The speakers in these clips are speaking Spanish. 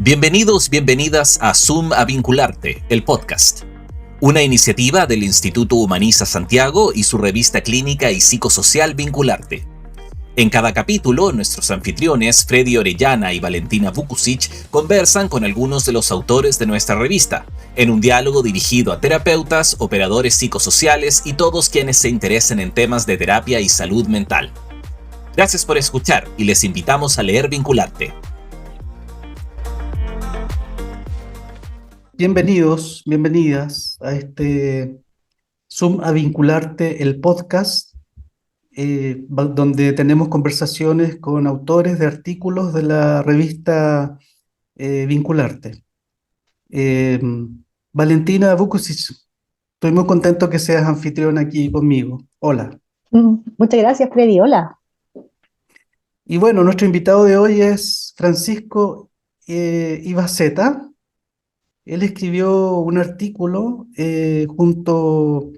Bienvenidos, bienvenidas a Zoom a Vincularte, el podcast. Una iniciativa del Instituto Humaniza Santiago y su revista clínica y psicosocial Vincularte. En cada capítulo, nuestros anfitriones Freddy Orellana y Valentina Vukusic conversan con algunos de los autores de nuestra revista, en un diálogo dirigido a terapeutas, operadores psicosociales y todos quienes se interesen en temas de terapia y salud mental. Gracias por escuchar y les invitamos a leer Vincularte. Bienvenidos, bienvenidas a este Zoom a Vincularte, el podcast, donde tenemos conversaciones con autores de artículos de la revista Vincularte. Eh, Valentina Vukusic, estoy muy contento que seas anfitriona aquí conmigo. Hola. Muchas gracias, Freddy. Hola. Y bueno, nuestro invitado de hoy es Francisco Ibaceta. Él escribió un artículo junto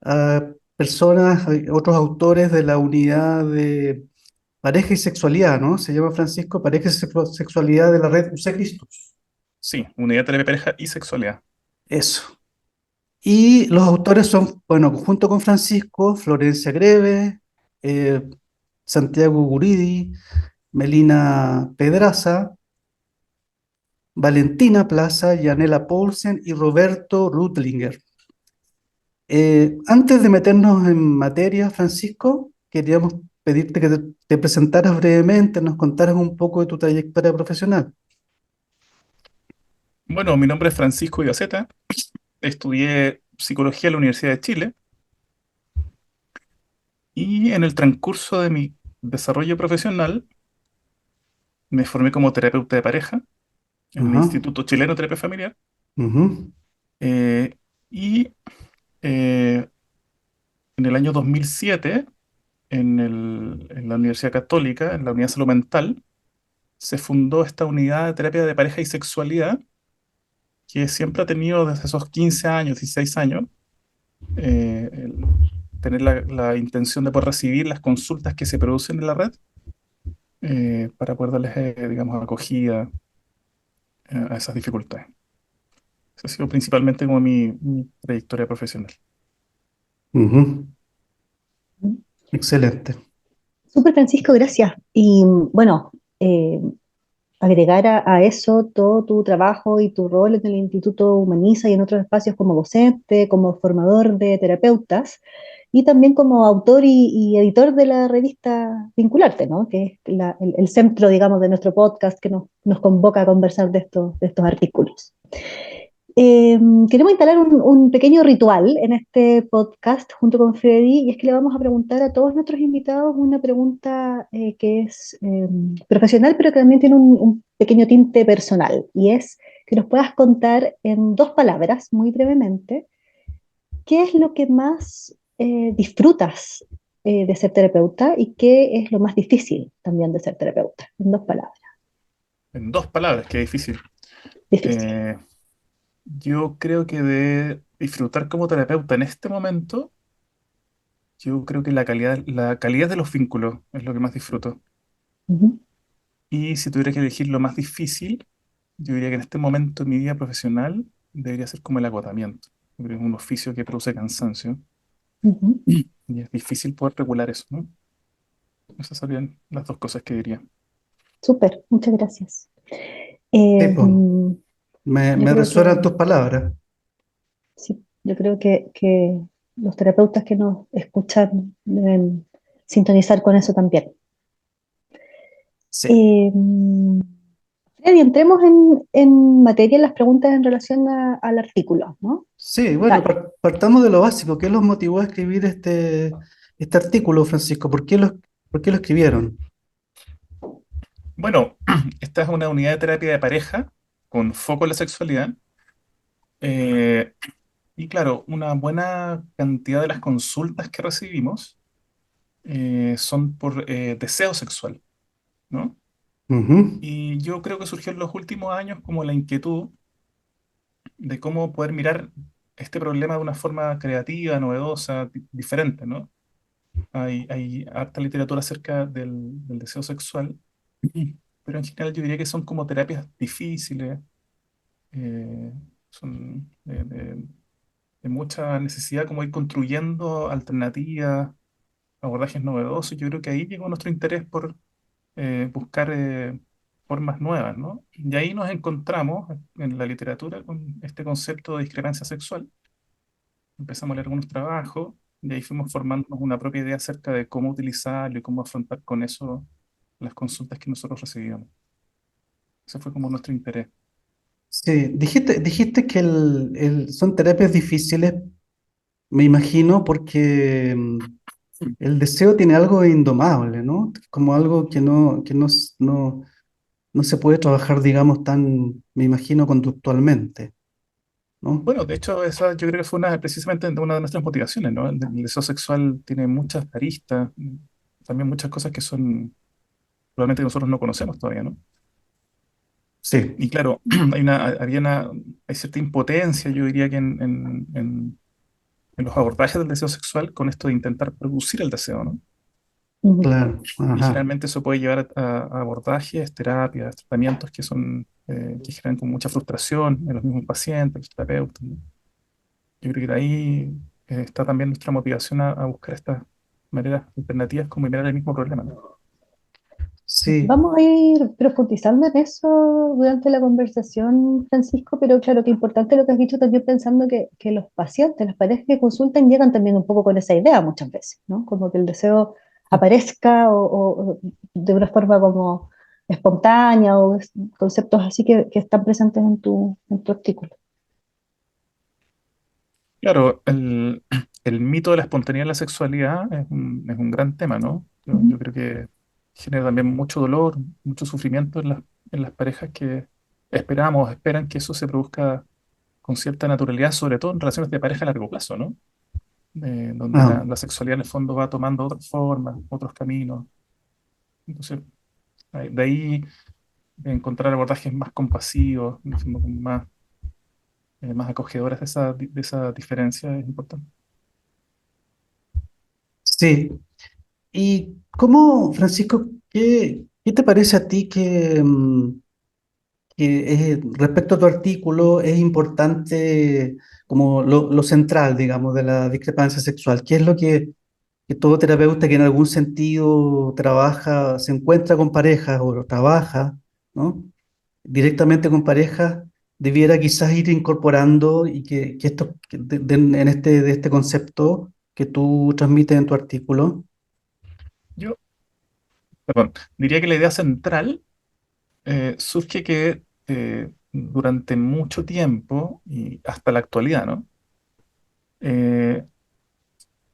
a personas, otros autores de la unidad de pareja y sexualidad, ¿no? Se llama Francisco Pareja y Sexualidad de la red UC Christus. Sí, unidad de terapia pareja y sexualidad. Eso. Y los autores son, bueno, junto con Francisco, Florencia Greve, eh, Santiago Guridi, Melina Pedraza, Valentina Plaza, Yanela Paulsen y Roberto Rutlinger. Antes de meternos en materia, Francisco, queríamos pedirte que te presentaras brevemente, nos contaras un poco de tu trayectoria profesional. Bueno, mi nombre es Francisco Ibaceta, estudié psicología en la Universidad de Chile y en el transcurso de mi desarrollo profesional me formé como terapeuta de pareja en el Ajá, Instituto Chileno de Terapia Familiar ujú, eh, y eh, en el año 2007 en la Universidad Católica, en la Unidad de Salud Mental, se fundó esta unidad de terapia de pareja y sexualidad que siempre ha tenido desde esos 15 años, 16 años, el tener la intención de poder recibir las consultas que se producen en la red para poder darles, digamos, acogida a esas dificultades. Esa ha sido principalmente como mi trayectoria profesional. ujú. Excelente. Súper, Francisco, gracias. Y bueno, eh, agregar a eso todo tu trabajo y tu rol en el Instituto Humaniza y en otros espacios como docente, como formador de terapeutas y también como autor y editor de la revista Vincularte, ¿no? Que es el centro, digamos, de nuestro podcast que nos convoca a conversar de estos artículos. Queremos instalar un pequeño ritual en este podcast junto con Freddy, y es que le vamos a preguntar a todos nuestros invitados una pregunta que es profesional, pero que también tiene un pequeño tinte personal, y es que nos puedas contar en 2 palabras, muy brevemente, qué es lo que más disfrutas de ser terapeuta y qué es lo más difícil también de ser terapeuta, en 2 palabras. En 2 palabras, qué difícil. Difícil. Eh, yo creo que de disfrutar como terapeuta en este momento, yo creo que la calidad de los vínculos es lo que más disfruto. Ujú. Y si tuviera que elegir lo más difícil, yo diría que en este momento en mi vida profesional debería ser como el agotamiento. Yo creo que es un oficio que produce cansancio Ujú. y es difícil poder regular eso, ¿no? Esas serían las 2 cosas que diría. Súper, muchas gracias. Sí, Eh, pues, yo me creo resuenan tus que palabras. sí, yo creo que los terapeutas que nos escuchan deben sintonizar con eso también. Sí. Eh, Freddy, entremos en materia en las preguntas en relación al artículo, ¿no? Sí, bueno, Dale. partamos de lo básico. ¿Qué los motivó a escribir este artículo, Francisco? Por qué lo escribieron? Bueno, esta es una unidad de terapia de pareja con foco en la sexualidad. eh, y claro, una buena cantidad de las consultas que recibimos son por deseo sexual, ¿no? Ujú, Y yo creo que surgió en los últimos años como la inquietud de cómo poder mirar este problema de una forma creativa, novedosa, diferente, ¿no? Hay harta literatura acerca del deseo sexual pero en general yo diría que son como terapias difíciles, eh, son de mucha necesidad como ir construyendo alternativas, abordajes novedosos. Yo creo que ahí llegó nuestro interés por buscar formas nuevas, ¿no? Y ahí nos encontramos en la literatura con este concepto de discrepancia sexual. Empezamos a leer algunos trabajos y ahí fuimos formándonos una propia idea acerca de cómo utilizarlo y cómo afrontar con eso las consultas que nosotros recibíamos. Ese fue como nuestro interés. Sí, dijiste que son terapias difíciles, me imagino, porque el deseo tiene algo indomable, ¿no? Como algo que no se puede trabajar, digamos, me imagino, conductualmente, ¿no? Bueno, de hecho, esa yo creo que fue precisamente una de nuestras motivaciones, ¿no? El deseo sexual tiene muchas aristas, también muchas cosas que son probablemente que nosotros no conocemos todavía, ¿no? Sí, Y claro, hay cierta impotencia, yo diría que en los abordajes del deseo sexual con esto de intentar producir el deseo, ¿no? Ujú. claro, Y ajá. generalmente eso puede llevar a abordajes, terapias, tratamientos que son, que generan con mucha frustración en los mismos pacientes, los terapeutas, ¿no? Yo creo que de ahí está también nuestra motivación a buscar estas maneras alternativas como mirar el mismo problema, ¿no? Sí, Vamos a ir profundizando en eso durante la conversación, Francisco, pero claro que importante lo que has dicho también pensando que los pacientes, las parejas que consultan llegan también un poco con esa idea muchas veces, ¿no? Como que el deseo aparezca o de una forma como espontánea o conceptos así que están presentes en tu artículo. Claro, el mito de la espontaneidad en la sexualidad es un gran tema, ¿no? Yo Ujú. creo que genera también mucho dolor, mucho sufrimiento en las parejas que esperan que eso se produzca con cierta naturalidad, sobre todo en relaciones de pareja a largo plazo, ¿no? Donde ah, la sexualidad en el fondo va tomando otras formas, otros caminos. Entonces, de ahí encontrar abordajes más compasivos, en el fondo, como más acogedores de esa diferencia es importante. sí. ¿Y cómo, Francisco, qué te parece a ti respecto a tu artículo es importante como lo central, digamos, de la discrepancia sexual? ¿Qué es lo que todo terapeuta que en algún sentido trabaja, se encuentra con parejas o trabaja, ¿no? Directamente con parejas, debiera quizás ir incorporando y que esto, de este concepto que tú transmites en tu artículo? Yo, perdón, diría que la idea central surge que durante mucho tiempo y hasta la actualidad, ¿no? Eh,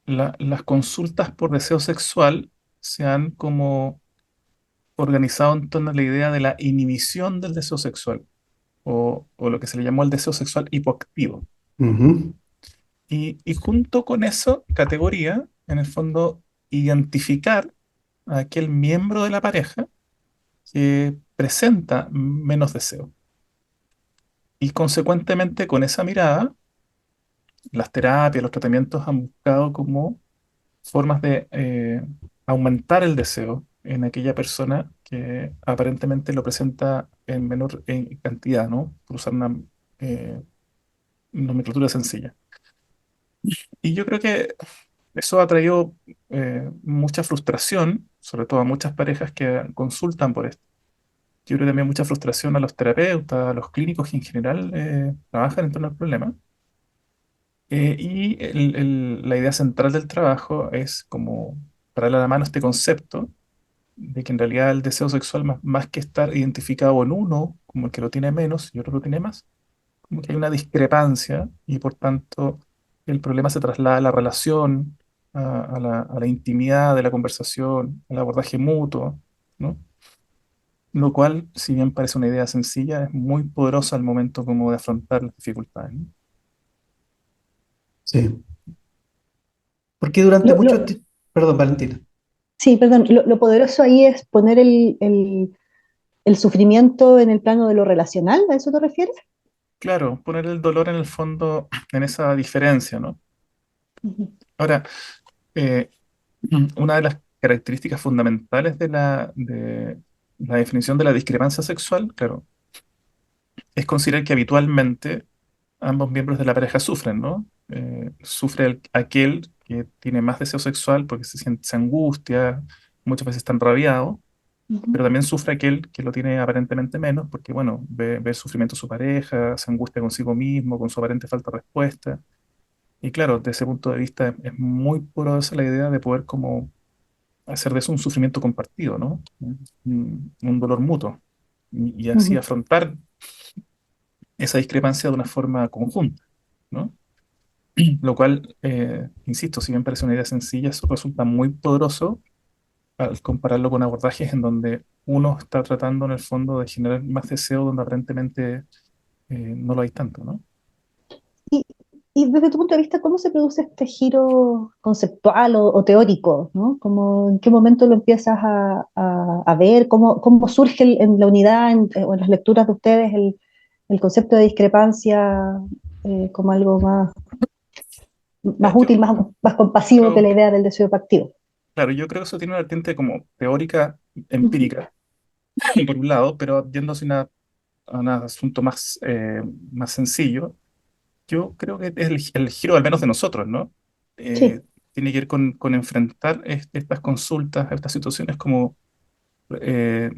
las consultas por deseo sexual se han como organizado en torno a la idea de la inhibición del deseo sexual o lo que se le llamó el deseo sexual hipoactivo. Ujú. Y junto con esa categoría, en el fondo, identificar a aquel miembro de la pareja que presenta menos deseo. Y consecuentemente con esa mirada, las terapias, los tratamientos han buscado como formas de aumentar el deseo en aquella persona que aparentemente lo presenta en menor cantidad, ¿no? Por usar una nomenclatura sencilla. Y yo creo que eso ha traído mucha frustración, sobre todo a muchas parejas que consultan por esto. Yo creo también mucha frustración a los terapeutas, a los clínicos que en general trabajan en torno al problema. La idea central del trabajo es como darle a la mano este concepto de que en realidad el deseo sexual, más que estar identificado en uno, como el que lo tiene menos y otro lo tiene más, como que hay una discrepancia y por tanto el problema se traslada a la relación, a la intimidad de la conversación, al abordaje mutuo, ¿no? Lo cual, si bien parece una idea sencilla, es muy poderosa al momento como de afrontar las dificultades, ¿no? Sí. Porque durante Lo, mucho lo- tiempo, perdón, Valentina. sí, perdón, lo poderoso ahí es poner el sufrimiento en el plano de lo relacional, ¿a eso te refieres? Claro, poner el dolor en el fondo en esa diferencia, ¿no? Ujú. Ahora, eh, una de las características fundamentales la definición de la discrepancia sexual, claro, es considerar que habitualmente ambos miembros de la pareja sufren, ¿no? Sufre aquel que tiene más deseo sexual porque se angustia, muchas veces está enrabiado, Ujú, pero también sufre aquel que lo tiene aparentemente menos porque, bueno, ve el sufrimiento de su pareja, se angustia consigo mismo, con su aparente falta de respuesta. Y claro, desde ese punto de vista es muy poderosa la idea de poder como hacer de eso un sufrimiento compartido, ¿no? Un dolor mutuo. Y así ujú, afrontar esa discrepancia de una forma conjunta, ¿no? Lo cual, insisto, si bien parece una idea sencilla, eso resulta muy poderoso al compararlo con abordajes en donde uno está tratando en el fondo de generar más deseo donde aparentemente no lo hay tanto, ¿no? Y, y desde tu punto de vista, ¿cómo se produce este giro conceptual o teórico, ¿no? ¿En qué momento lo empiezas a ver? ¿Cómo surge en la unidad o en las lecturas de ustedes el concepto de discrepancia como algo más Ya, útil, más compasivo que creo la que, idea del deseo activo? claro, yo creo que eso tiene una vertiente como teórica, Ujú, empírica, por un lado, pero yéndose a un asunto más sencillo, yo creo que es el giro, al menos de nosotros, ¿no? sí. Tiene que ir con enfrentar estas consultas, estas situaciones como eh,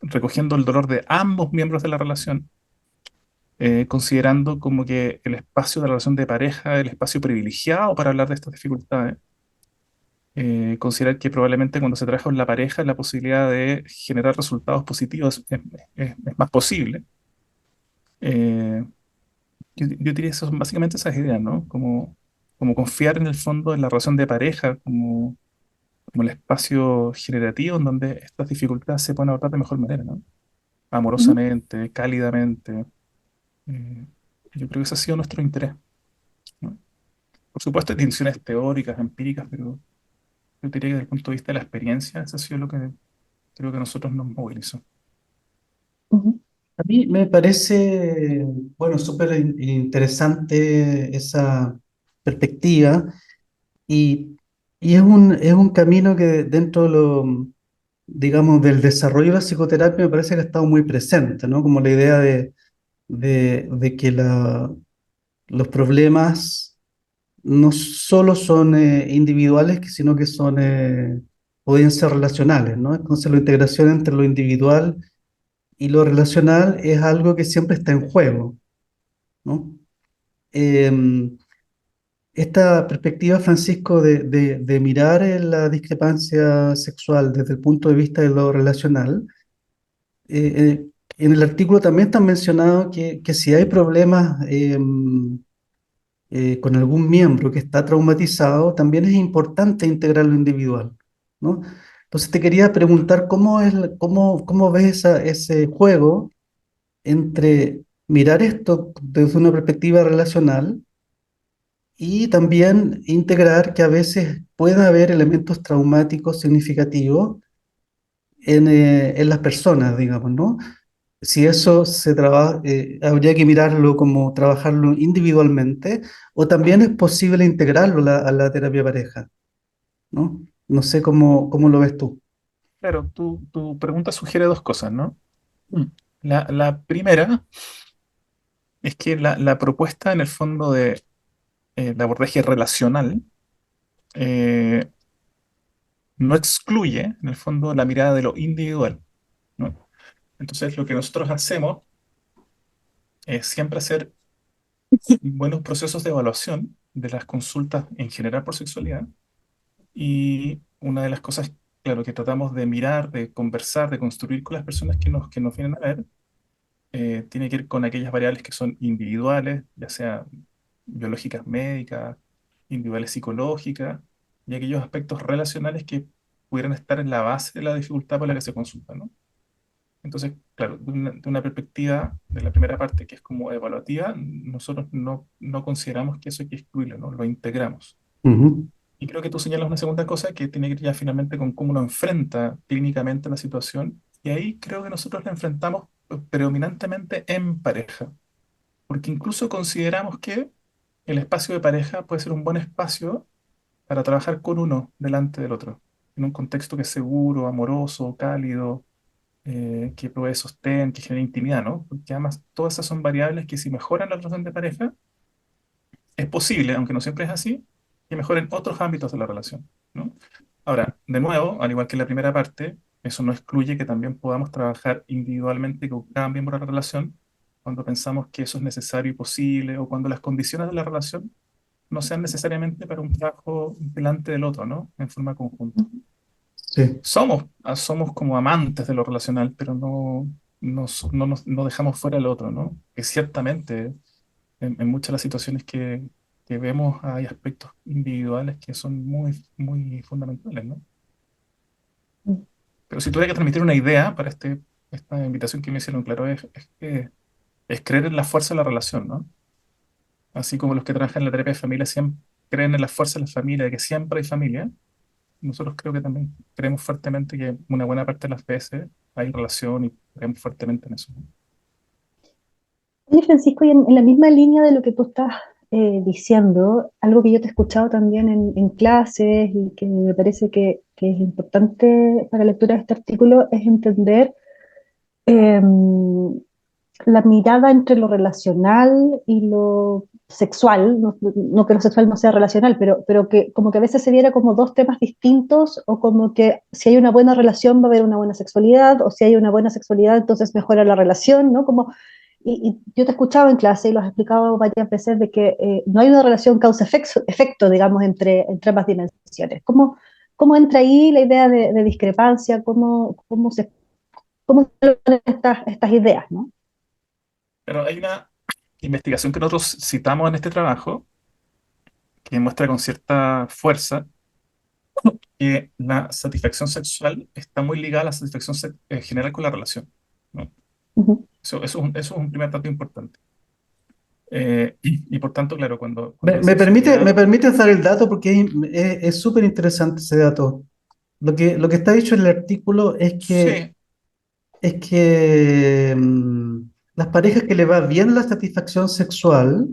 recogiendo el dolor de ambos miembros de la relación, considerando como que el espacio de la relación de pareja es el espacio privilegiado para hablar de estas dificultades. Considerar que probablemente cuando se trabaja con la pareja la posibilidad de generar resultados positivos es más posible. Eh, yo diría que son básicamente esas ideas, ¿no? Como confiar en el fondo en la relación de pareja, como el espacio generativo en donde estas dificultades se pueden abordar de mejor manera, ¿no? Ujú, Amorosamente, cálidamente. Eh, yo creo que ese ha sido nuestro interés, ¿no? Por supuesto, hay distinciones teóricas, empíricas, pero yo diría que desde el punto de vista de la experiencia, eso ha sido lo que creo que a nosotros nos movilizó. ujú, A mí me parece, bueno, súper interesante esa perspectiva y, y es un camino que dentro de lo, digamos, del desarrollo de la psicoterapia me parece que ha estado muy presente, ¿no? Como la idea de que los problemas no solo son individuales, sino que pueden ser relacionales, ¿no? Entonces la integración entre lo individual y lo relacional es algo que siempre está en juego, ¿no? Em, Esta perspectiva, Francisco, de mirar la discrepancia sexual desde el punto de vista de lo relacional, en el artículo también está mencionado que si hay problemas con algún miembro que está traumatizado, también es importante integrar lo individual, ¿no? Entonces te quería preguntar cómo ves ese juego entre mirar esto desde una perspectiva relacional y también integrar que a veces pueda haber elementos traumáticos significativos en las personas, digamos, ¿no? Si eso se trabaja, habría que mirarlo como trabajarlo individualmente o también es posible integrarlo a la terapia pareja, ¿no? No sé cómo lo ves tú. Claro, tu pregunta sugiere dos cosas, ¿no? Mm. La primera es que la propuesta en el fondo de abordaje relacional eh, no excluye en el fondo la mirada de lo individual, ¿no? Entonces lo que nosotros hacemos es siempre hacer buenos procesos de evaluación de las consultas en general por sexualidad y una de las cosas, claro, que tratamos de mirar, de conversar, de construir con las personas que nos vienen a ver tiene que ir con aquellas variables que son individuales, ya sea biológicas médicas, individuales psicológicas, y aquellos aspectos relacionales que pudieran estar en la base de la dificultad por la que se consulta, ¿no? Entonces, claro, de una perspectiva de la primera parte, que es como evaluativa, nosotros no consideramos que eso hay que excluirlo, ¿no? Lo integramos. Ujú, Y creo que tú señalas una segunda cosa que tiene que ver ya finalmente con cómo uno enfrenta clínicamente la situación. Y ahí creo que nosotros la enfrentamos predominantemente en pareja, porque incluso consideramos que el espacio de pareja puede ser un buen espacio para trabajar con uno delante del otro, en un contexto que es seguro, amoroso, cálido, que provee sostén, que genera intimidad, ¿no? Porque además todas esas son variables que si mejoran la relación de pareja, es posible, aunque no siempre es así, que mejoren otros ámbitos de la relación, ¿no? Ahora, de nuevo, al igual que en la primera parte, eso no excluye que también podamos trabajar individualmente con cada miembro de la relación cuando pensamos que eso es necesario y posible o cuando las condiciones de la relación no sean necesariamente para un trabajo delante del otro, ¿no? En forma conjunta. Sí. Somos como amantes de lo relacional, pero no dejamos fuera el otro, ¿no? Que ciertamente en muchas de las situaciones que vemos hay aspectos individuales que son muy, muy fundamentales, ¿no? Pero si tuviera que transmitir una idea para esta invitación que me hicieron, claro, es que es creer en la fuerza de la relación, ¿no? Así como los que trabajan en la terapia de familia siempre creen en la fuerza de la familia, de que siempre hay familia, nosotros creo que también creemos fuertemente que una buena parte de las veces hay relación y creemos fuertemente en eso, ¿no? Oye, Francisco, y en la misma línea de lo que tú estás diciendo, algo que yo te he escuchado también en clases y que me parece que es importante para la lectura de este artículo es entender eh, la mirada entre lo relacional y lo sexual, no que lo sexual no sea relacional, pero que como que a veces se viera como dos temas distintos o como que si hay una buena relación va a haber una buena sexualidad o si hay una buena sexualidad entonces mejora la relación, ¿no? Como, y yo te he escuchado en clase y lo has explicado varias veces de que no hay una relación causa-efecto, digamos, entre ambas dimensiones. ¿Cómo entra ahí la idea de discrepancia? ¿Cómo se logran estas ideas, ¿no? Pero hay una investigación que nosotros citamos en este trabajo que muestra con cierta fuerza que la satisfacción sexual está muy ligada a la satisfacción general con la relación, ¿no? Ujú. Eso es un primer dato importante. Y por tanto, claro, cuando ¿Me, la me permite, sexualidad... me permites dar el dato porque es súper interesante ese dato? Lo que está dicho en el artículo Sí, es que las parejas que le va bien la satisfacción sexual,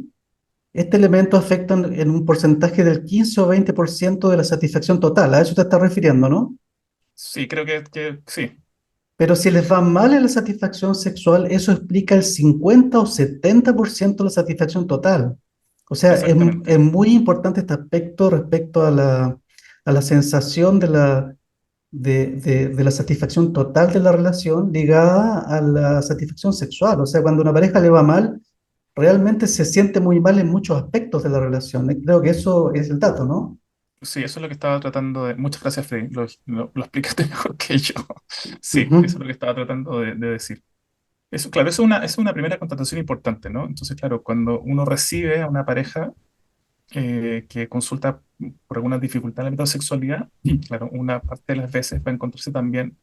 este elemento afecta en un porcentaje del 15 o 20% de la satisfacción total. A eso te estás refiriendo, ¿no? sí, creo que sí, Pero si les va mal en la satisfacción sexual, eso explica el 50 o 70% de la satisfacción total. O sea, es exactamente. muy importante este aspecto respecto a la sensación de la satisfacción total de la relación ligada a la satisfacción sexual. O sea, cuando a una pareja le va mal, realmente se siente muy mal en muchos aspectos de la relación. Creo que eso es el dato, ¿no? Sí, eso es lo que estaba tratando de... Muchas gracias, Freddy, lo explicaste mejor que yo. Sí, eso es Ujú. lo que estaba tratando de decir. Eso, claro, es una primera contratación importante, ¿no? Entonces, claro, cuando uno recibe a una pareja que consulta por alguna dificultad en el ámbito de sexualidad, claro, una parte de las veces va a encontrarse también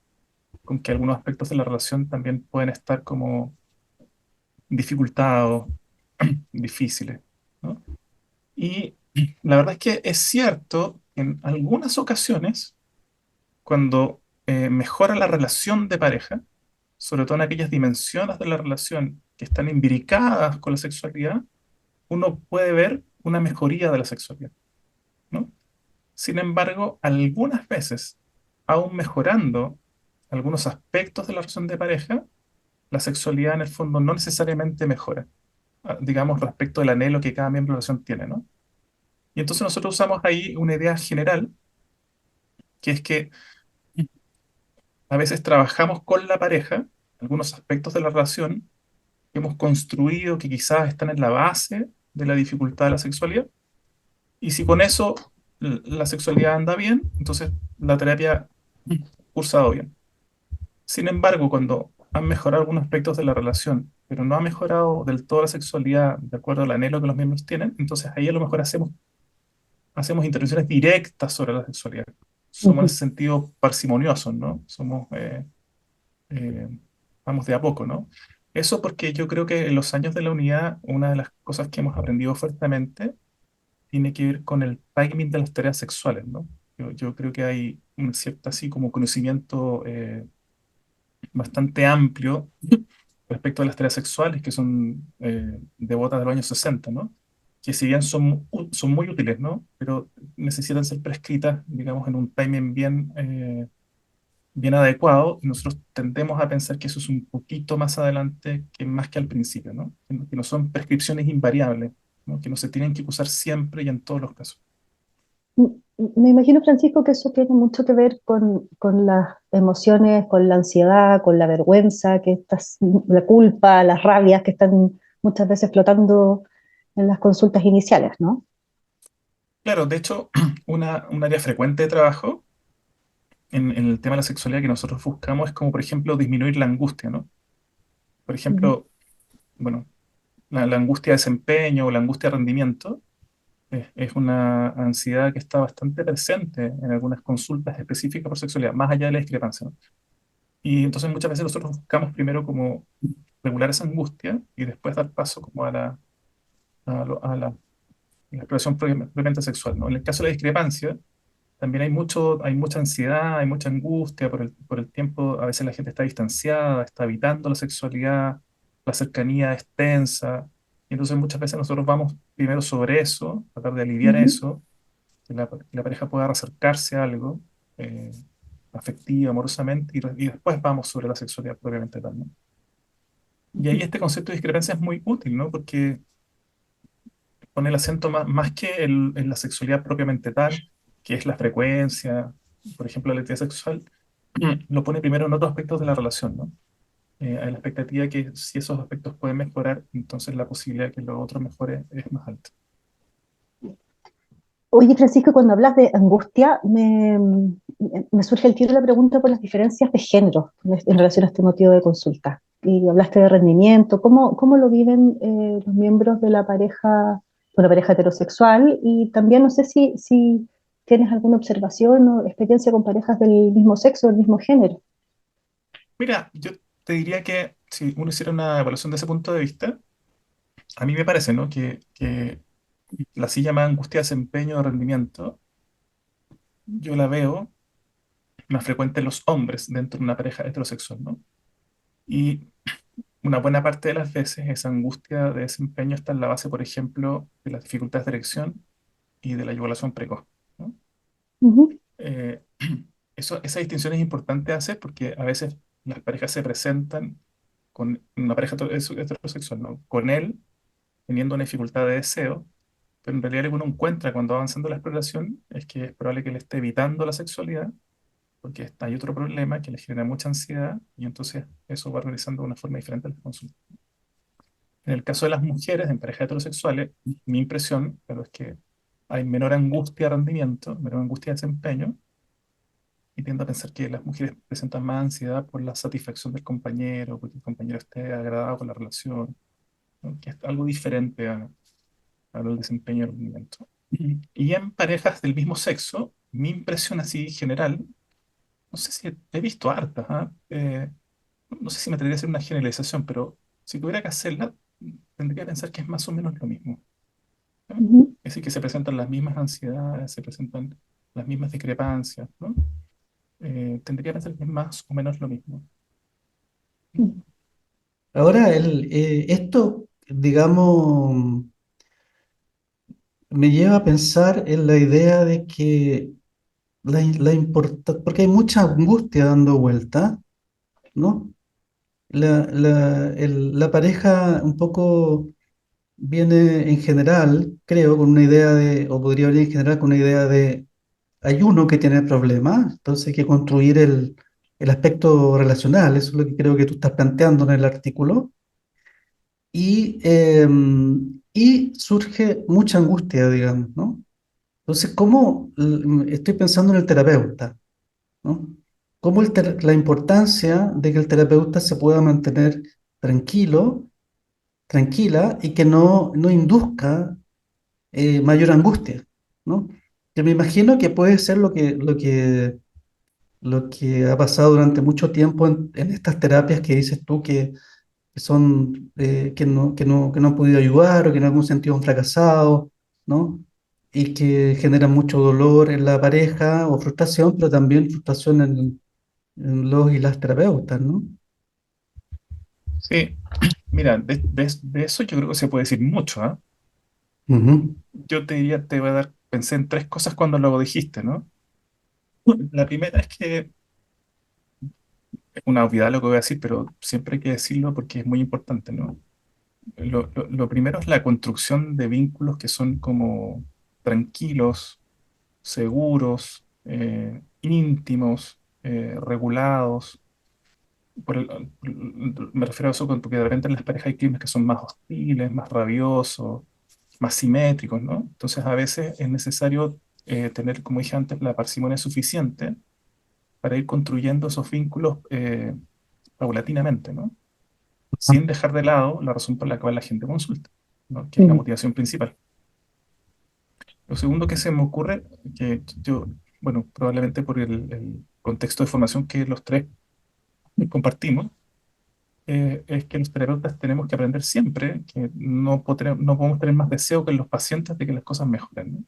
con que algunos aspectos de la relación también pueden estar como dificultados, difíciles, ¿no? Y la verdad es que es cierto, en algunas ocasiones, cuando mejora la relación de pareja, sobre todo en aquellas dimensiones de la relación que están imbricadas con la sexualidad, uno puede ver una mejoría de la sexualidad, ¿no? Sin embargo, algunas veces, aún mejorando algunos aspectos de la relación de pareja, la sexualidad en el fondo no necesariamente mejora, digamos, respecto del anhelo que cada miembro de la relación tiene, ¿no? Y entonces nosotros usamos ahí una idea general, que es que a veces trabajamos con la pareja algunos aspectos de la relación que hemos construido que quizás están en la base de la dificultad de la sexualidad. Y si con eso la sexualidad anda bien, entonces la terapia cursado bien. Sin embargo, cuando han mejorado algunos aspectos de la relación, pero no ha mejorado del todo la sexualidad de acuerdo al anhelo que los miembros tienen, entonces ahí a lo mejor hacemos intervenciones directas sobre la sexualidad. Somos en Ujú. ese sentido parsimoniosos, ¿no? Eh, vamos de a poco, ¿no? Eso porque yo creo que en los años de la unidad, una de las cosas que hemos aprendido fuertemente tiene que ver con el timing de las tareas sexuales, ¿no? Yo creo que hay un cierto así como conocimiento bastante amplio respecto a las tareas sexuales que son devotas de los años 60, ¿no? Que si bien son muy útiles, ¿no? Pero necesitan ser prescritas, digamos, en un timing bien bien adecuado, y nosotros tendemos a pensar que eso es un poquito más adelante que más que al principio, ¿no? Que no son prescripciones invariables, ¿no? Que no se tienen que usar siempre y en todos los casos. Me imagino, Francisco, que eso tiene mucho que ver con las emociones, con la ansiedad, con la vergüenza, la culpa, las rabias que están muchas veces flotando en las consultas iniciales, ¿no? Claro, de hecho, un área frecuente de trabajo en el tema de la sexualidad que nosotros buscamos es como, por ejemplo, disminuir la angustia, ¿no? Por Ujú, ejemplo, bueno, la angustia de desempeño o la angustia de rendimiento es una ansiedad que está bastante presente en algunas consultas específicas por sexualidad, más allá de la discrepancia, ¿no? Y entonces muchas veces nosotros buscamos primero como regular esa angustia y después dar paso como a la exploración propiamente sexual, ¿no? En el caso de la discrepancia, también hay mucha ansiedad, hay mucha angustia por el tiempo. A veces la gente está distanciada, está evitando la sexualidad, la cercanía es tensa. Y entonces muchas veces nosotros vamos primero sobre eso, tratar de aliviar ujú, eso, que la pareja pueda acercarse a algo eh, afectivo, amorosamente, y después vamos sobre la sexualidad propiamente tal, ¿no? Y ahí ujú. este concepto de discrepancia es muy útil, ¿no? Porque pone el acento más que en la sexualidad propiamente tal, que es la frecuencia, por ejemplo, la actividad sexual, lo pone primero en otros aspectos de la relación, ¿no? Hay la expectativa que si esos aspectos pueden mejorar, entonces la posibilidad de que lo otro mejore es más alta. Oye, Francisco, cuando hablas de angustia, me surge el tiro de la pregunta por las diferencias de género en relación a este motivo de consulta. Y hablaste de rendimiento, ¿cómo lo viven los miembros de una pareja heterosexual? Y también no sé si tienes alguna observación o experiencia con parejas del mismo sexo, del mismo género. Mira, yo te diría que si uno hiciera una evaluación de ese punto de vista, a mí me parece, ¿no? Que la así llamada angustia de desempeño o rendimiento, yo la veo más frecuente en los hombres dentro de una pareja heterosexual, ¿no? Y una buena parte de las veces esa angustia de desempeño está en la base, por ejemplo, de las dificultades de erección y de la eyaculación precoz, ¿no? Ujú, Eh, esa distinción es importante hacer porque a veces las parejas se presentan con una pareja heterosexual, ¿no? Con él teniendo una dificultad de deseo, pero en realidad lo que uno encuentra cuando va avanzando la exploración es que es probable que él esté evitando la sexualidad porque hay otro problema que le genera mucha ansiedad y entonces eso va realizando de una forma diferente al consulta. En el caso de las mujeres en parejas heterosexuales, mi impresión, claro, es que hay menor angustia de rendimiento, menor angustia de desempeño, y tiendo a pensar que las mujeres presentan más ansiedad por la satisfacción del compañero, porque el compañero esté agradado con la relación, ¿no? Que es algo diferente al desempeño y al rendimiento. Y en parejas del mismo sexo, mi impresión así general, no sé si he visto hartas, ¿ah? No sé si me atrevería a hacer una generalización, pero si tuviera que hacerla, tendría que pensar que es más o menos lo mismo, ¿no? ujú, Es decir, que se presentan las mismas ansiedades, se presentan las mismas discrepancias, ¿no? Tendría que pensar que es más o menos lo mismo. ujú, Ahora, esto, digamos, me lleva a pensar en la idea de que porque hay mucha angustia dando vuelta, ¿no? La pareja un poco viene en general, creo, con una idea o podría venir en general con una idea de, hay uno que tiene problemas, entonces hay que construir el aspecto relacional, eso es lo que creo que tú estás planteando en el artículo, y surge mucha angustia, digamos, ¿no? Entonces, estoy pensando en el terapeuta, ¿no? La importancia de que el terapeuta se pueda mantener tranquilo, tranquila y que no induzca mayor angustia, ¿no? Que me imagino que puede ser lo que ha pasado durante mucho tiempo en estas terapias que dices tú que son, que no han podido ayudar o que en algún sentido han fracasado, ¿no? Y que generan mucho dolor en la pareja o frustración, pero también frustración en los y las terapeutas, ¿no? Sí, mira, de eso yo creo que se puede decir mucho, ¿ah? Ujú, Yo te diría, te voy a dar, pensé en tres cosas cuando lo dijiste, ¿no? La primera es que es una obviedad lo que voy a decir, pero siempre hay que decirlo porque es muy importante, ¿no? Lo primero es la construcción de vínculos que son como tranquilos, seguros, íntimos, regulados. Me refiero a eso porque de repente en las parejas hay climas que son más hostiles, más rabiosos, más simétricos, ¿no? Entonces a veces es necesario tener, como dije antes, la parsimonia suficiente para ir construyendo esos vínculos paulatinamente, ¿no? Sin dejar de lado la razón por la cual la gente consulta, ¿no? Que es la Mm, motivación principal. Lo segundo que se me ocurre, que yo, bueno, probablemente por el contexto de formación que los tres compartimos, es que los terapeutas tenemos que aprender siempre que no podemos tener más deseo que los pacientes de que las cosas mejoren, ¿no?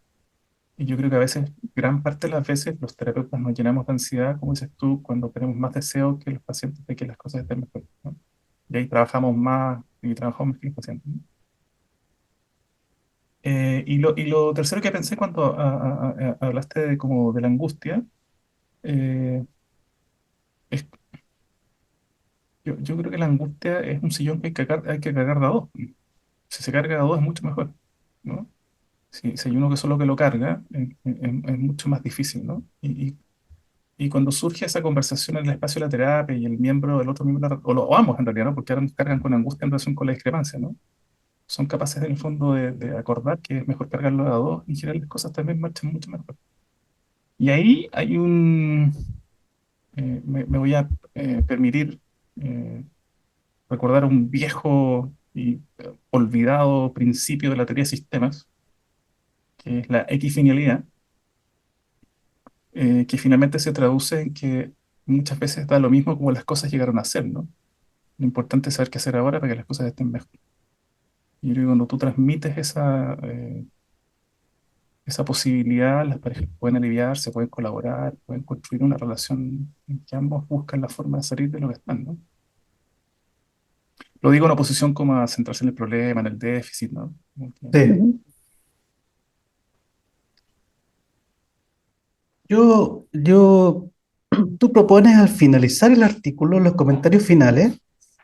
Y yo creo que a veces, gran parte de las veces, los terapeutas nos llenamos de ansiedad, como dices tú, cuando tenemos más deseo que los pacientes de que las cosas estén mejor, ¿no? Y ahí trabajamos más y trabajamos más que los pacientes, ¿no? Y lo tercero que pensé cuando hablaste de, como de la angustia, eh, es, yo creo que la angustia es un sillón que hay que cargar de a dos. Si se carga de a dos es mucho mejor, ¿no? Si hay uno que solo que lo carga, es mucho más difícil, ¿no? Y cuando surge esa conversación en el espacio de la terapia y el miembro del otro miembro, o ambos en realidad, ¿no? Porque ahora nos cargan con angustia en relación con la discrepancia, ¿no? Son capaces en el fondo de acordar que es mejor cargarlo de a dos y en general las cosas también marchan mucho mejor. Y ahí hay me voy a permitir eh, recordar un viejo y olvidado principio de la teoría de sistemas, que es la equifenialidad, que finalmente se traduce en que muchas veces da lo mismo como las cosas llegaron a ser, ¿no? Lo importante es saber qué hacer ahora para que las cosas estén mejor. Y yo creo que cuando tú transmites esa posibilidad, las parejas pueden aliviarse, pueden colaborar, pueden construir una relación en que ambos buscan la forma de salir de lo que están, ¿no? Lo digo en oposición como a centrarse en el problema, en el déficit, ¿no? Como que- Sí. ujú. Tú propones al finalizar el artículo, en los comentarios finales,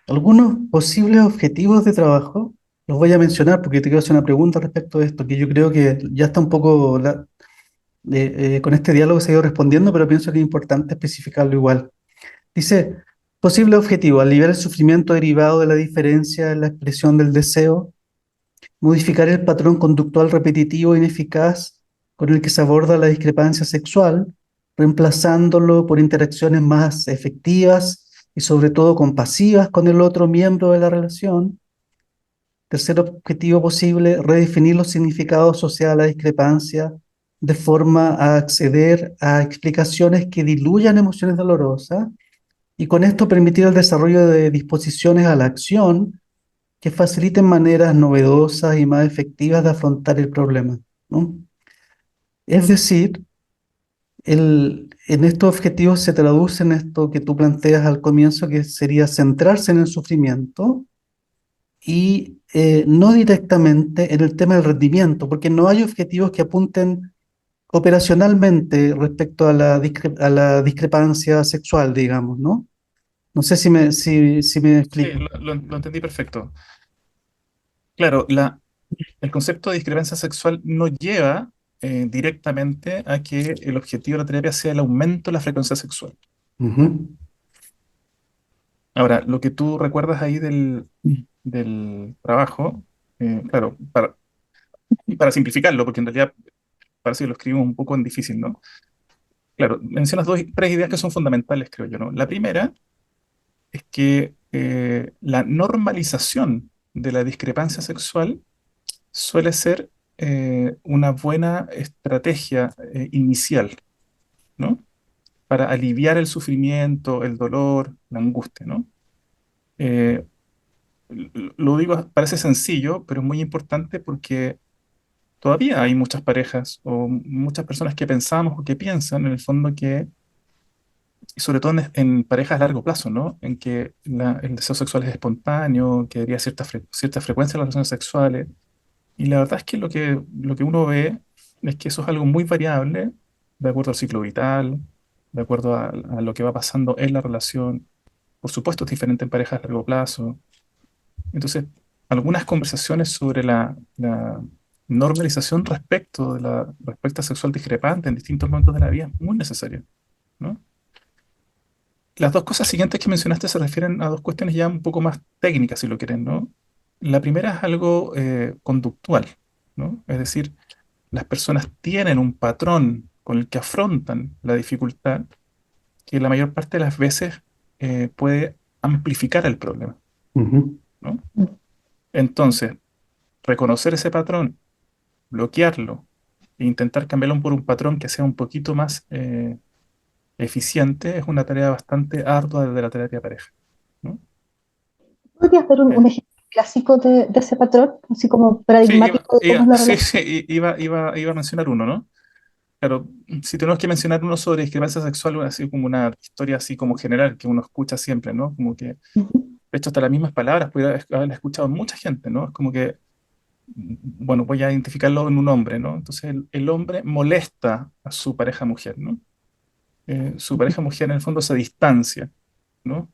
algunos posibles objetivos de trabajo. Los voy a mencionar porque te quiero hacer una pregunta respecto de esto, que yo creo que ya está un poco con este diálogo se ha ido respondiendo, pero pienso que es importante especificarlo igual. Dice, posible objetivo, aliviar el sufrimiento derivado de la diferencia en la expresión del deseo, modificar el patrón conductual repetitivo e ineficaz con el que se aborda la discrepancia sexual, reemplazándolo por interacciones más efectivas y sobre todo compasivas con el otro miembro de la relación. Tercer objetivo posible, redefinir los significados asociados a la discrepancia de forma a acceder a explicaciones que diluyan emociones dolorosas y con esto permitir el desarrollo de disposiciones a la acción que faciliten maneras novedosas y más efectivas de afrontar el problema, ¿no? Es decir, en estos objetivos se traduce en esto que tú planteas al comienzo, que sería centrarse en el sufrimiento y no directamente en el tema del rendimiento, porque no hay objetivos que apunten operacionalmente respecto a a la discrepancia sexual, digamos, ¿no? No sé si me Sí, explico. lo entendí perfecto. Claro, el concepto de discrepancia sexual no lleva directamente a que el objetivo de la terapia sea el aumento de la frecuencia sexual. ¿No? Ujú. Ahora, lo que tú recuerdas ahí del trabajo, claro, para simplificarlo, porque en realidad parece que lo escribimos un poco en difícil, ¿no? Claro, mencionas tres ideas que son fundamentales, creo yo, ¿no? La primera es que la normalización de la discrepancia sexual suele ser una buena estrategia inicial, ¿no? Para aliviar el sufrimiento, el dolor, la angustia, ¿no? Eh, lo digo, parece sencillo, pero es muy importante porque todavía hay muchas parejas o muchas personas que pensamos o que piensan en el fondo que, y sobre todo en parejas a largo plazo, ¿no? En que el deseo sexual es espontáneo, que debería cierta frecuencia en las relaciones sexuales. Y la verdad es que lo que uno ve es que eso es algo muy variable de acuerdo al ciclo vital, de acuerdo a lo que va pasando en la relación. por supuesto es diferente en parejas a largo plazo. Entonces, algunas conversaciones sobre la normalización respecto de la respuesta sexual discrepante en distintos momentos de la vida es muy necesario, ¿no? Las dos cosas siguientes que mencionaste se refieren a dos cuestiones ya un poco más técnicas, si lo quieren, ¿no? La primera es algo conductual, ¿no? Es decir, las personas tienen un patrón con el que afrontan la dificultad que la mayor parte de las veces puede amplificar el problema, Ujú. ¿no? Entonces, reconocer ese patrón, bloquearlo e intentar cambiarlo por un patrón que sea un poquito más eficiente es una tarea bastante ardua desde la terapia de pareja, ¿no? ¿Podrías dar un Eh, ejemplo clásico de ese patrón, así como sí, paradigmático de cómo es la sí, relación? sí, iba a mencionar uno, ¿no? Pero si tenemos que mencionar uno sobre discrepancia sexual, así como una historia así como general que uno escucha siempre, ¿no? Como que, de Ujú. hecho, hasta las mismas palabras puede haberla escuchado mucha gente, ¿no? Es como que, bueno, voy a identificarlo en un hombre, ¿no? Entonces, el hombre molesta a su pareja mujer, ¿no? Su pareja mujer en el fondo se distancia, ¿no?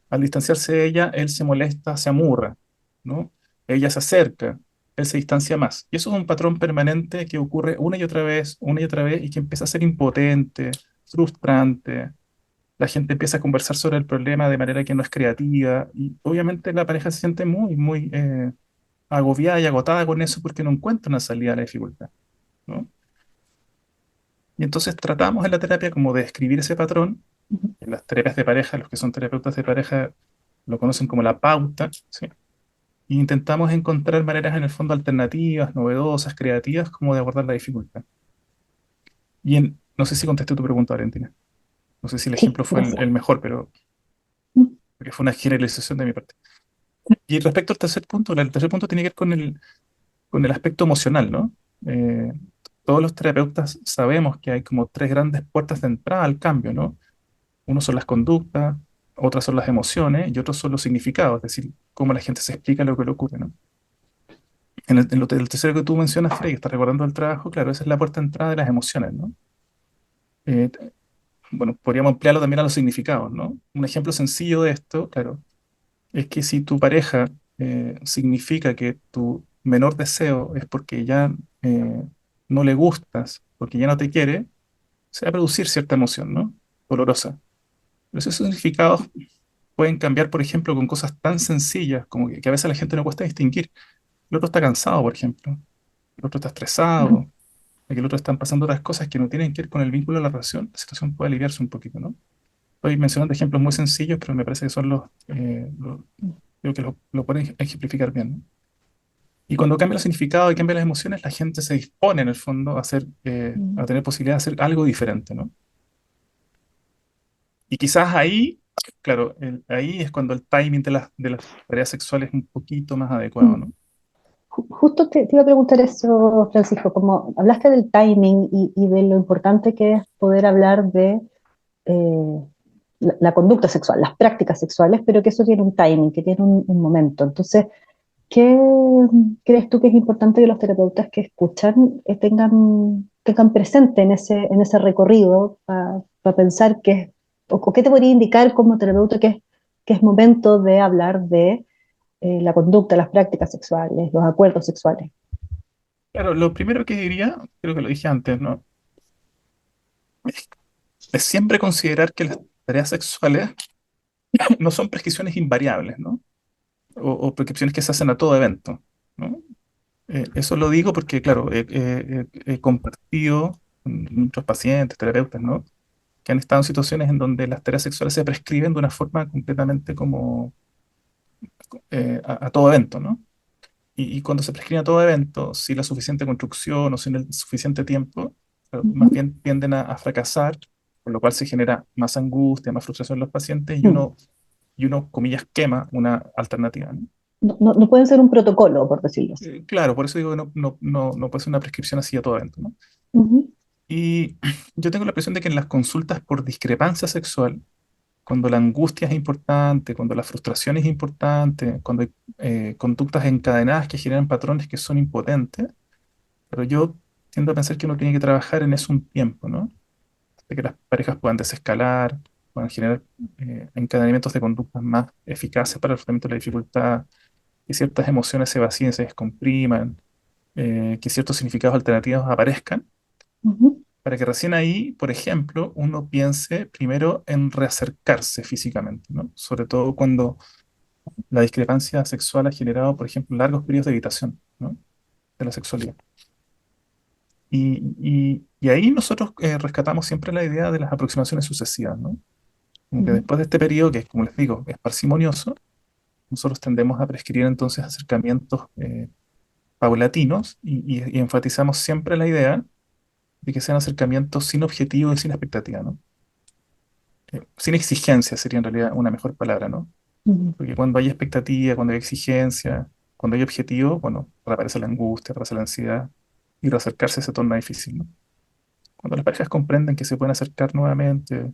Al distanciarse de ella, él se molesta, se amurra, ¿no? Ella se acerca, él se distancia más. Y eso es un patrón permanente que ocurre una y otra vez, y que empieza a ser impotente, frustrante. La gente empieza a conversar sobre el problema de manera que no es creativa, y obviamente la pareja se siente muy, muy agobiada y agotada con eso porque no encuentra una salida a la dificultad, ¿no? Y entonces tratamos en la terapia como de describir ese patrón. Ujú. En las terapias de pareja, los que son terapeutas de pareja lo conocen como la pauta, ¿sí? Y intentamos encontrar maneras en el fondo alternativas, novedosas, creativas, como de abordar la dificultad. No sé si contesté tu pregunta, Valentina. No sé si el Sí, ejemplo fue gracias. el mejor, pero Mm. porque fue una generalización de mi parte. Y respecto al tercer punto, el tercer punto tiene que ver con el aspecto emocional, ¿no? Eh, Todos los terapeutas sabemos que hay como tres grandes puertas de entrada al cambio, ¿no? Uno son las conductas, otras son las emociones y otros son los significados, es decir, cómo la gente se explica lo que le ocurre, ¿no? El tercero que tú mencionas, Frey, que estás recordando el trabajo, claro, esa es la puerta de entrada de las emociones, ¿no? Eh, bueno, podríamos ampliarlo también a los significados, ¿no? Un ejemplo sencillo de esto, claro, es que si tu pareja significa que tu menor deseo es porque ya no le gustas, porque ya no te quiere, se va a producir cierta emoción, ¿no? Dolorosa. Pero esos significados pueden cambiar, por ejemplo, con cosas tan sencillas como que a veces a la gente no cuesta distinguir. El otro está cansado, por ejemplo. El otro está Ujú. estresado. De que el otro están pasando otras cosas que no tienen que ver con el vínculo de la relación. La situación puede aliviarse un poquito, ¿no? Estoy mencionando ejemplos muy sencillos, pero me parece que son creo que lo pueden ejemplificar bien, ¿no? Y cuando cambia el significado y cambia las emociones, la gente se dispone en el fondo a tener posibilidad de hacer algo diferente, ¿no? Y quizás ahí, claro, ahí es cuando el timing de las tareas sexuales es un poquito más adecuado, Mm. ¿no? Justo te iba a preguntar eso, Francisco, como hablaste del timing y de lo importante que es poder hablar de la conducta sexual, las prácticas sexuales, pero que eso tiene un timing, que tiene un momento. Entonces, ¿qué crees tú que es importante que los terapeutas que escuchan tengan presente en ese recorrido para pensar o qué te podría indicar como terapeuta que es momento de hablar de la conducta, las prácticas sexuales, los acuerdos sexuales? Claro, lo primero que diría, creo que lo dije antes, ¿no? Es siempre considerar que las tareas sexuales no son prescripciones invariables, ¿no? O prescripciones que se hacen a todo evento, ¿no? Eso lo digo porque, claro, he compartido con muchos pacientes, terapeutas, ¿no? Que han estado en situaciones en donde las tareas sexuales se prescriben de una forma completamente como a todo evento, ¿no? Y cuando se prescribe a todo evento, sin la suficiente construcción o sin el suficiente tiempo, más Ujú. bien tienden a fracasar, por lo cual se genera más angustia, más frustración en los pacientes Mm. y uno, comillas, quema una alternativa, ¿no? No pueden ser un protocolo, por decirlo así. Claro, por eso digo que no puede ser una prescripción así a todo evento, ¿no? Ujú. Y yo tengo la impresión de que en las consultas por discrepancia sexual, cuando la angustia es importante, cuando la frustración es importante, cuando hay conductas encadenadas que generan patrones que son impotentes, pero yo tiendo a pensar que uno tiene que trabajar en eso un tiempo, ¿no? Hasta que las parejas puedan desescalar, puedan generar encadenamientos de conductas más eficaces para el tratamiento de la dificultad, que ciertas emociones se vacíen, se descompriman, que ciertos significados alternativos aparezcan, Ujú, para que recién ahí, por ejemplo, uno piense primero en reacercarse físicamente, ¿no? Sobre todo cuando la discrepancia sexual ha generado, por ejemplo, largos periodos de evitación, ¿no? De la sexualidad. Y ahí nosotros rescatamos siempre la idea de las aproximaciones sucesivas, ¿no? Como que ujú, después de este periodo, que es, como les digo, es parsimonioso, nosotros tendemos a prescribir entonces acercamientos paulatinos y enfatizamos siempre la idea de que sean acercamientos sin objetivo y sin expectativa, ¿no? Sin exigencia sería en realidad una mejor palabra, ¿no? ujú, Porque cuando hay expectativa, cuando hay exigencia, cuando hay objetivo, bueno, reaparece la angustia, reaparece la ansiedad y reacercarse se torna difícil, ¿no? Cuando las parejas comprenden que se pueden acercar nuevamente,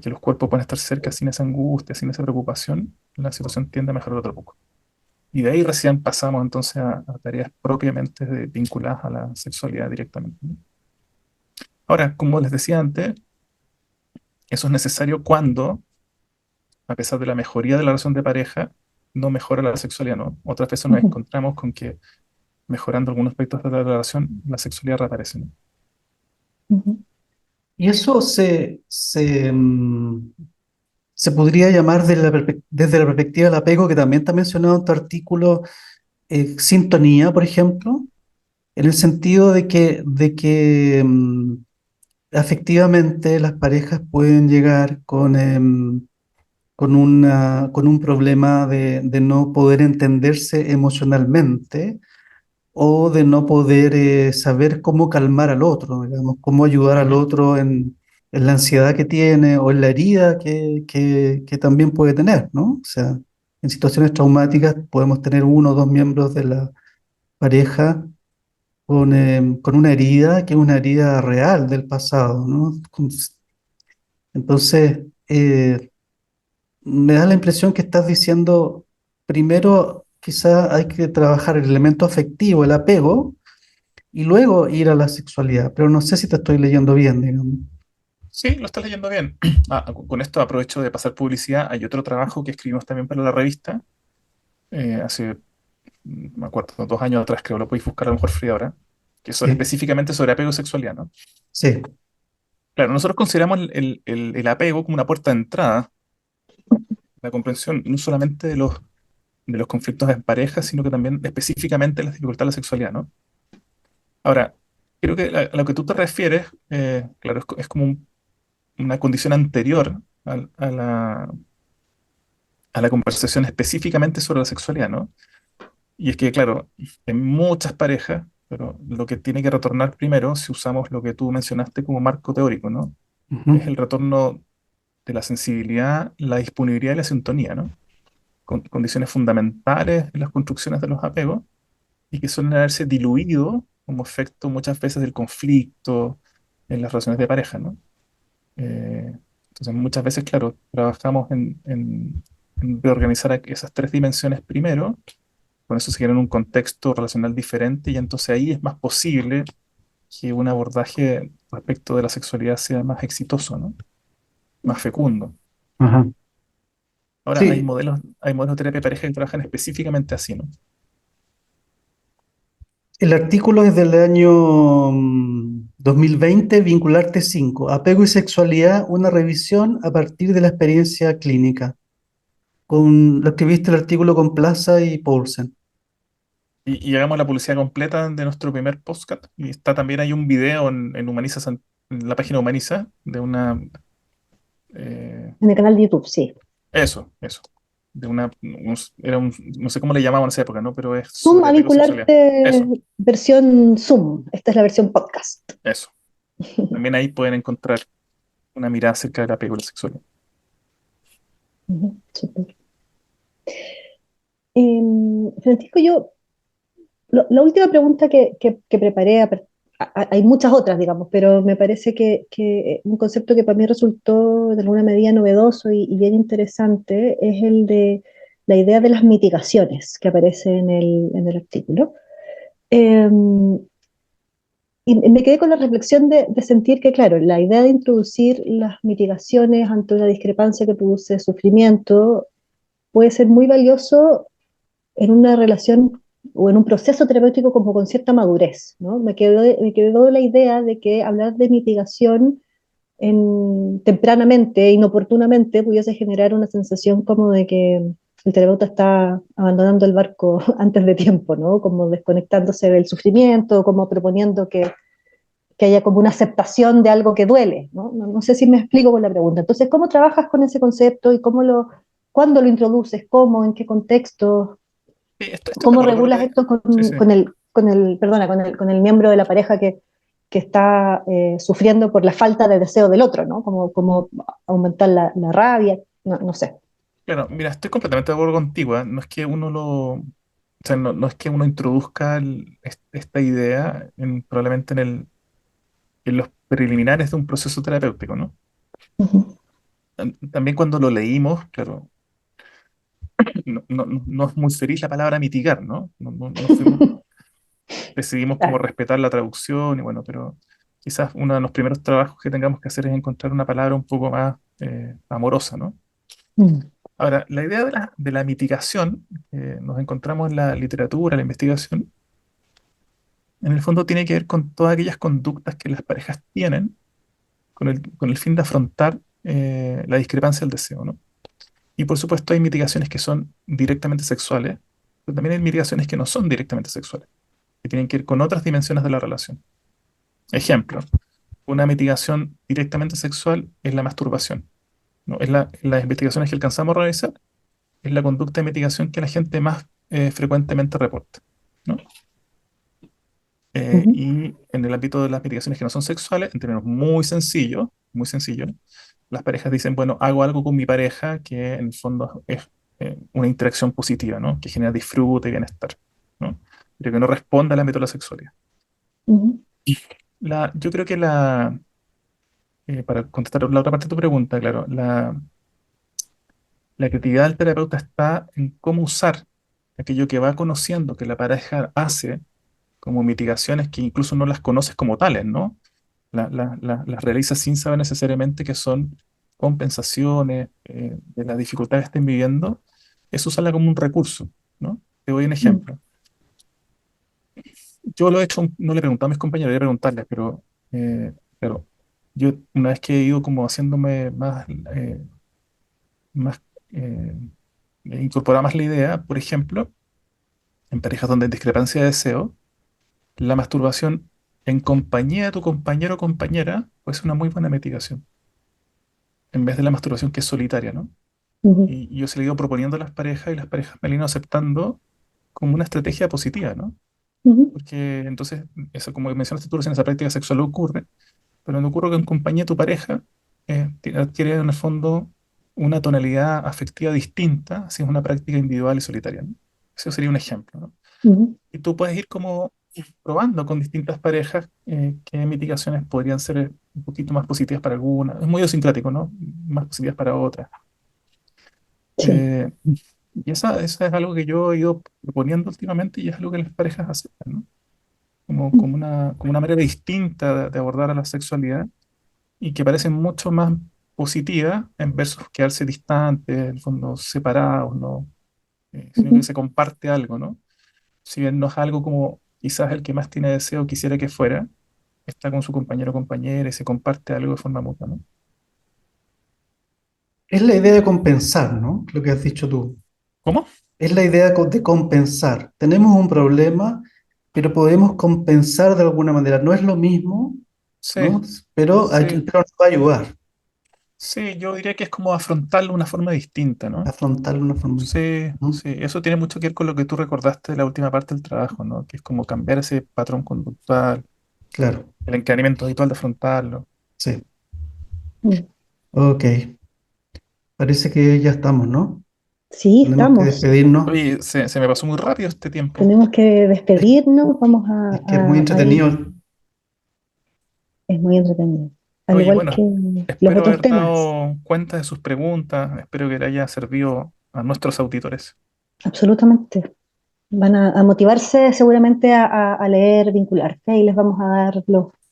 que los cuerpos pueden estar cerca sin esa angustia, sin esa preocupación, la situación tiende a mejorar otro poco. Y de ahí recién pasamos entonces a tareas propiamente vinculadas a la sexualidad directamente, ¿no? Ahora, como les decía antes, eso es necesario cuando, a pesar de la mejoría de la relación de pareja, no mejora la sexualidad, ¿no? Otras veces nos ujú, encontramos con que mejorando algunos aspectos de la relación, la sexualidad reaparece, ¿no? ujú, Y eso se podría llamar desde la perspectiva del apego, que también está mencionado en tu artículo, sintonía, por ejemplo, en el sentido de que efectivamente las parejas pueden llegar con un problema de no poder entenderse emocionalmente o de no poder saber cómo calmar al otro, digamos, cómo ayudar al Ujú. otro en la ansiedad que tiene o en la herida que también puede tener, ¿no? O sea, en situaciones traumáticas podemos tener uno o dos miembros de la pareja con una herida que es una herida real del pasado, ¿no? Entonces, me da la impresión que estás diciendo, primero quizá hay que trabajar el elemento afectivo, el apego, y luego ir a la sexualidad, pero no sé si te estoy leyendo bien, digamos. Sí, lo estás leyendo bien. Con esto aprovecho de pasar publicidad. Hay otro trabajo que escribimos también para la revista, hace, me acuerdo, 2 años atrás, creo, lo podéis buscar a lo mejor frío ahora, que es Sí, específicamente sobre apego y sexualidad, ¿no? sí. Claro, nosotros consideramos el apego como una puerta de entrada, la comprensión no solamente de los conflictos en pareja, sino que también específicamente las dificultades de la sexualidad, ¿no? Ahora, creo que a lo que tú te refieres, claro, es como una condición anterior a la conversación específicamente sobre la sexualidad, ¿no? Y es que, claro, en muchas parejas, pero lo que tiene que retornar primero, si usamos lo que tú mencionaste como marco teórico, ¿no? Es Ujú, el retorno de la sensibilidad, la disponibilidad y la sintonía, ¿no? Condiciones fundamentales en las construcciones de los apegos y que suelen haberse diluido como efecto muchas veces del conflicto en las relaciones de pareja, ¿no? Entonces, muchas veces, claro, trabajamos en reorganizar esas tres dimensiones primero, con eso se genera un contexto relacional diferente y entonces ahí es más posible que un abordaje respecto de la sexualidad sea más exitoso, ¿no? Más fecundo. ajá. Ahora, hay Sí, modelos, hay modelos de terapia de pareja que trabajan específicamente así, ¿no? el artículo es del año 2020, Vincularte 5, Apego y Sexualidad, una revisión a partir de la experiencia clínica. Lo escribiste el artículo con Plaza y Paulsen. Y hagamos la publicidad completa de nuestro primer podcast. Y está también hay un video en Humaniza, en la página Humaniza, de una. eh, en el canal de YouTube, sí. eso. De una. No sé cómo le llamaban en esa época, ¿no? Pero es Zoom sobre a apego y sexualidad. vincularte Eso, versión Zoom. Esta es la versión podcast. eso. También ahí pueden encontrar una mirada acerca del apego y la sexualidad. Ujú, súper. Francisco, yo, la última pregunta que preparé, hay muchas otras, digamos, pero me parece que un concepto que para mí resultó de alguna medida novedoso y bien interesante es el de la idea de las mitigaciones que aparece en el artículo. Em, y me quedé con la reflexión de sentir que, claro, la idea de introducir las mitigaciones ante una discrepancia que produce sufrimiento puede ser muy valioso en una relación o en un proceso terapéutico como con cierta madurez, ¿no? Me quedó la idea de que hablar de mitigación tempranamente, inoportunamente, pudiese generar una sensación como de que el terapeuta está abandonando el barco antes de tiempo, ¿no? Como desconectándose del sufrimiento, como proponiendo que haya como una aceptación de algo que duele, ¿no? No sé si me explico con la pregunta. Entonces, ¿cómo trabajas con ese concepto y cuándo lo introduces, cómo, en qué contexto? Sí, estoy de ¿Cómo acuerdo con lo regulas que... esto Sí, sí. perdona, con el miembro de la pareja que está sufriendo por la falta de deseo del otro, ¿no? Como aumentar la rabia, no sé. Claro, mira, estoy completamente de acuerdo contigo, ¿eh? No es que uno o sea, no es que uno introduzca esta idea probablemente en los preliminares de un proceso terapéutico, ¿no? Ujú. También cuando lo leímos, claro, no es muy feliz la palabra mitigar, ¿no? Decidimos como Claro. respetar la traducción y bueno, pero quizás uno de los primeros trabajos que tengamos que hacer es encontrar una palabra un poco más amorosa, ¿no? Mm, Ahora, la idea de la mitigación, nos encontramos en la literatura, la investigación, en el fondo tiene que ver con todas aquellas conductas que las parejas tienen con el fin de afrontar la discrepancia del deseo, ¿no? Y por supuesto hay mitigaciones que son directamente sexuales, pero también hay mitigaciones que no son directamente sexuales, que tienen que ver con otras dimensiones de la relación. Ejemplo, una mitigación directamente sexual es la masturbación, ¿no? Las investigaciones que alcanzamos a realizar es la conducta de mitigación que la gente más frecuentemente reporta, ¿no? ujú, Y en el ámbito de las mitigaciones que no son sexuales, en términos muy sencillos, las parejas dicen, bueno, hago algo con mi pareja que en el fondo es una interacción positiva, ¿no? Que genera disfrute y bienestar, ¿no? Pero que no responde al ámbito de la sexualidad. ujú, Yo creo que para contestar la otra parte de tu pregunta, claro, la creatividad del terapeuta está en cómo usar aquello que va conociendo que la pareja hace como mitigaciones que incluso no las conoces como tales, ¿no? Las realizas sin saber necesariamente que son compensaciones de las dificultades que estén viviendo, es usarla como un recurso, ¿no? Te doy un mm, ejemplo. Yo lo he hecho, no le he preguntado a mis compañeros, voy a preguntarles, pero yo una vez que he ido como haciéndome más incorporar más la idea, por ejemplo, en parejas donde hay discrepancia de deseo, la masturbación en compañía de tu compañero o compañera puede ser una muy buena mitigación, en vez de la masturbación que es solitaria, ¿no? ujú, Y yo se lo he ido proponiendo a las parejas y las parejas me lo han ido aceptando como una estrategia positiva, ¿no? ujú, Porque entonces, eso como mencionaste tú, en esa práctica sexual ocurre, pero no ocurre que en compañía de tu pareja adquiere en el fondo una tonalidad afectiva distinta si es una práctica individual y solitaria, ¿no? Eso sería un ejemplo, ¿no? ujú, Y tú puedes ir como probando con distintas parejas qué mitigaciones podrían ser un poquito más positivas para algunas. Es muy idiosincrático, ¿no? Más positivas para otras. sí. Eh, y esa es algo que yo he ido proponiendo últimamente y es algo que las parejas aceptan, ¿no? Mm, Como una manera distinta de abordar a la sexualidad y que parece mucho más positiva en versus quedarse distantes, en el fondo separados, ¿no? Sino que ujú. se comparte algo, ¿no? Si bien no es algo como quizás el que más tiene deseo quisiera que fuera, está con su compañero o compañera y se comparte algo de forma mutua, ¿no? Es la idea de compensar, ¿no? Lo que has dicho tú. ¿Cómo? Es la idea de compensar. Tenemos un problema, pero podemos compensar de alguna manera. No es lo mismo, Sí, ¿no? Pero, sí, pero nos va a ayudar sí, yo diría que es como afrontarlo de una forma distinta, a ¿no? afrontarlo de una forma. Sí, ¿No? sí, eso tiene mucho que ver con lo que tú recordaste de la última parte del trabajo, ¿no? Que es como cambiar ese patrón conductual, Claro, el encadenamiento habitual de afrontarlo. sí. Mm. Ok, parece que ya estamos, ¿no? Sí, Tenemos que estamos. despedirnos. Oye, se me pasó muy rápido este tiempo. Tenemos que Es, despedirnos, vamos es que es muy a ir. entretenido. Es muy entretenido. Al Oye, igual que bueno, los espero otros haber temas. dado cuenta de sus preguntas, espero que le haya servido a nuestros auditores. Absolutamente. van a motivarse seguramente a leer Vincularte, y les vamos a dar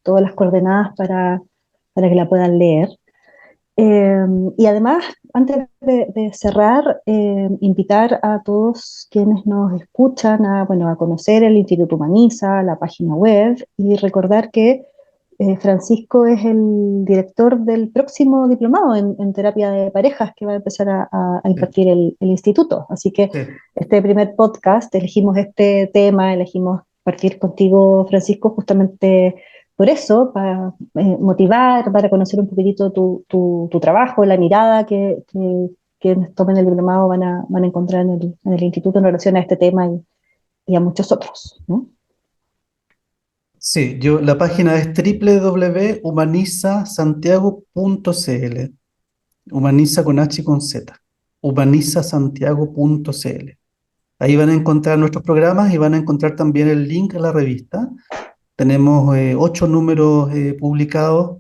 todas las coordenadas para que la puedan leer. Y además, antes de cerrar, invitar a todos quienes nos escuchan a conocer el Instituto Humaniza, la página web, y recordar que Francisco es el director del próximo diplomado en terapia de parejas que va a empezar a impartir el instituto. Así que Sí. este primer podcast, elegimos este tema, elegimos partir contigo, Francisco, justamente por eso, para motivar, para conocer un poquitito tu trabajo, la mirada que quienes tomen el diplomado van a encontrar en el instituto en relación a este tema y a muchos otros, ¿no? Sí, la página es www.humanizasantiago.cl. Humaniza con H y con Z. Humanizasantiago.cl. Ahí van a encontrar nuestros programas y van a encontrar también el link a la revista. Tenemos 8 números publicados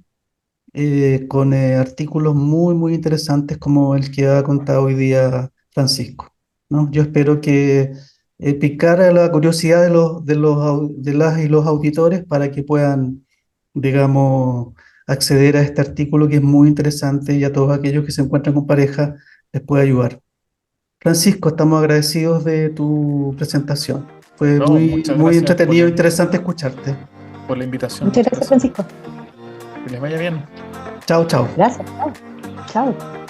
con artículos muy, muy interesantes como el que ha contado hoy día Francisco, ¿no? Yo espero que picara la curiosidad de las y los auditores para que puedan, digamos, acceder a este artículo que es muy interesante y a todos aquellos que se encuentran con pareja les puede ayudar. Francisco, estamos agradecidos de tu presentación. Fue No, muy, muchas muy gracias entretenido e interesante escucharte. por la invitación. Muchas gracias, Francisco. Que les vaya bien. Chao, chao. Gracias. Chao. Chao.